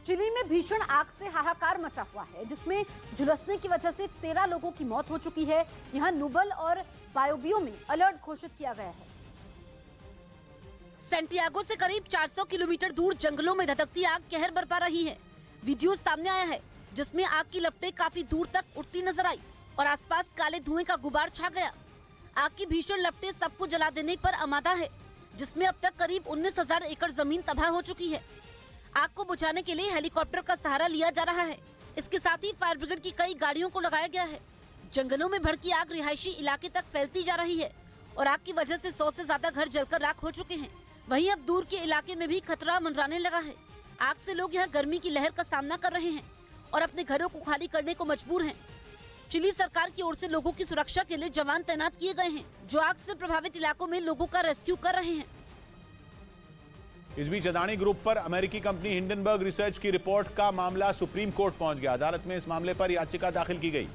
Chilli में भीषण आग से हाहाकार मचा हुआ है, जिसमें झुलसने की वजह से 13 लोगों की मौत हो चुकी है। यहां नुबल और बायोबियो में अलर्ट घोषित किया गया है। सैंटियागो से करीब 400 किलोमीटर दूर जंगलों में धधकती आग कहर बरपा रही है। वीडियो सामने आया है जिसमें आग की लपटें काफी दूर तक उठती नजर आई और आसपास काले धुएं का गुबार छा गया। आग की भीषण लपटें सबको जला देने पर आमादा है, जिसमें अब तक करीब 19,000 एकड़ जमीन तबाह हो चुकी है। आग को बुझाने के लिए हेलीकॉप्टर का सहारा लिया जा रहा है। इसके साथ ही फायर ब्रिगेड की कई गाड़ियों को लगाया गया है। जंगलों में भड़की आग रिहायशी इलाके तक फैलती जा रही है और आग की वजह से 100 से ज्यादा घर जलकर राख हो चुके हैं। वहीं अब दूर के इलाके में भी खतरा मंडराने लगा है। आग से लोग यहाँ गर्मी की लहर का सामना कर रहे हैं और अपने घरों को खाली करने को मजबूर हैं। चिली सरकार की ओर से लोगों की सुरक्षा के लिए जवान तैनात किए गए हैं, जो आग से प्रभावित इलाकों में लोगों का रेस्क्यू कर रहे हैं। इस बीच अदानी ग्रुप पर अमेरिकी कंपनी हिंडनबर्ग रिसर्च की रिपोर्ट का मामला सुप्रीम कोर्ट पहुंच गया। अदालत में इस मामले पर याचिका दाखिल की गई,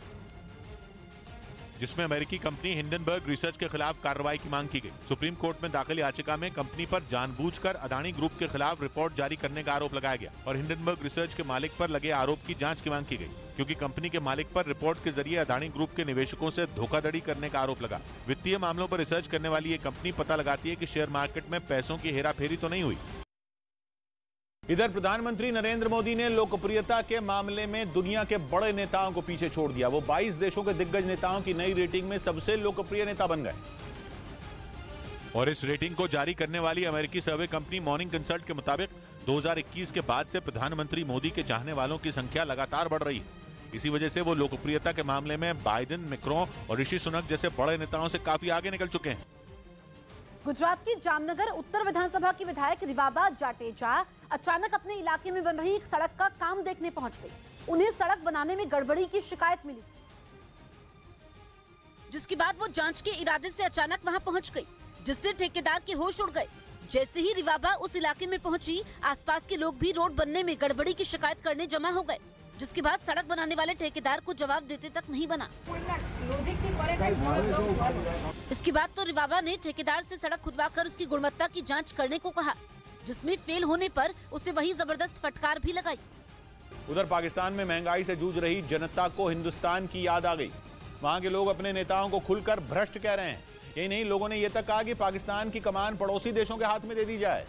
जिसमें अमेरिकी कंपनी हिंडनबर्ग रिसर्च के खिलाफ कार्रवाई की मांग की गई। सुप्रीम कोर्ट में दाखिल याचिका में कंपनी पर जानबूझकर अदानी ग्रुप के खिलाफ रिपोर्ट जारी करने का आरोप लगाया गया और हिंडनबर्ग रिसर्च के मालिक पर लगे आरोप की जांच की मांग की गई, क्योंकि कंपनी के मालिक पर रिपोर्ट के जरिए अदानी ग्रुप के निवेशकों से धोखाधड़ी करने का आरोप लगा। वित्तीय मामलों पर रिसर्च करने वाली ये कंपनी पता लगाती है कि शेयर मार्केट में पैसों की हेराफेरी तो नहीं हुई। इधर प्रधानमंत्री नरेंद्र मोदी ने लोकप्रियता के मामले में दुनिया के बड़े नेताओं को पीछे छोड़ दिया। वो 22 देशों के दिग्गज नेताओं की नई रेटिंग में सबसे लोकप्रिय नेता बन गए। और इस रेटिंग को जारी करने वाली अमेरिकी सर्वे कंपनी मॉर्निंग कंसल्ट के मुताबिक 2021 के बाद से प्रधानमंत्री मोदी के चाहने वालों की संख्या लगातार बढ़ रही है। इसी वजह से वो लोकप्रियता के मामले में बाइडेन, मैक्रों और ऋषि सुनक जैसे बड़े नेताओं से काफी आगे निकल चुके हैं। गुजरात की जामनगर उत्तर विधानसभा की विधायक रिवाबा जाडेजा अचानक अपने इलाके में बन रही एक सड़क का काम देखने पहुंच गई। उन्हें सड़क बनाने में गड़बड़ी की शिकायत मिली, जिसके बाद वो जांच के इरादे से अचानक वहां पहुंच गई, जिससे ठेकेदार के होश उड़ गए। जैसे ही रिवाबा उस इलाके में पहुंची, आसपास के लोग भी रोड बनने में गड़बड़ी की शिकायत करने जमा हो गए, जिसके बाद सड़क बनाने वाले ठेकेदार को जवाब देते तक नहीं बना। इसके बाद तो रिवाबा ने ठेकेदार से सड़क खुदवाकर उसकी गुणवत्ता की जांच करने को कहा, जिसमें फेल होने पर उसे वही जबरदस्त फटकार भी लगाई। उधर पाकिस्तान में महंगाई से जूझ रही जनता को हिंदुस्तान की याद आ गई। वहां के लोग अपने नेताओं को खुलकर भ्रष्ट कह रहे हैं। यही नहीं, लोगों ने यह तक कहा कि पाकिस्तान की कमान पड़ोसी देशों के हाथ में दे दी जाए,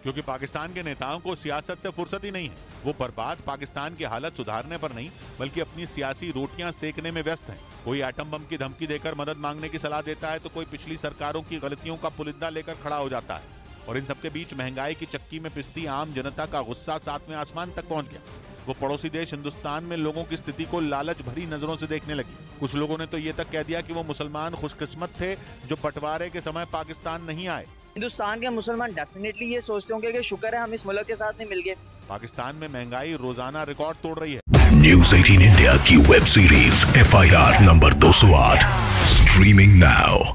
क्योंकि पाकिस्तान के नेताओं को सियासत से फुर्सत ही नहीं है। वो बर्बाद पाकिस्तान की हालत सुधारने पर नहीं, बल्कि अपनी सियासी रोटियां सेकने में व्यस्त हैं। कोई एटम बम की धमकी देकर मदद मांगने की सलाह देता है, तो कोई पिछली सरकारों की गलतियों का पुलिंदा लेकर खड़ा हो जाता है। और इन सबके बीच महंगाई की चक्की में पिसती आम जनता का गुस्सा 7वें आसमान तक पहुंच गया। वो पड़ोसी देश हिंदुस्तान में लोगों की स्थिति को लालच भरी नजरों से देखने लगी। कुछ लोगों ने तो ये तक कह दिया कि वो मुसलमान खुशकिस्मत थे जो बंटवारे के समय पाकिस्तान नहीं आए। हिंदुस्तान के मुसलमान डेफिनेटली ये सोचते होंगे कि शुक्र है हम इस मुल्क के साथ नहीं मिल गए। पाकिस्तान में महंगाई रोजाना रिकॉर्ड तोड़ रही है। न्यूज़ 18 इंडिया की web series FIR number 208 streaming now.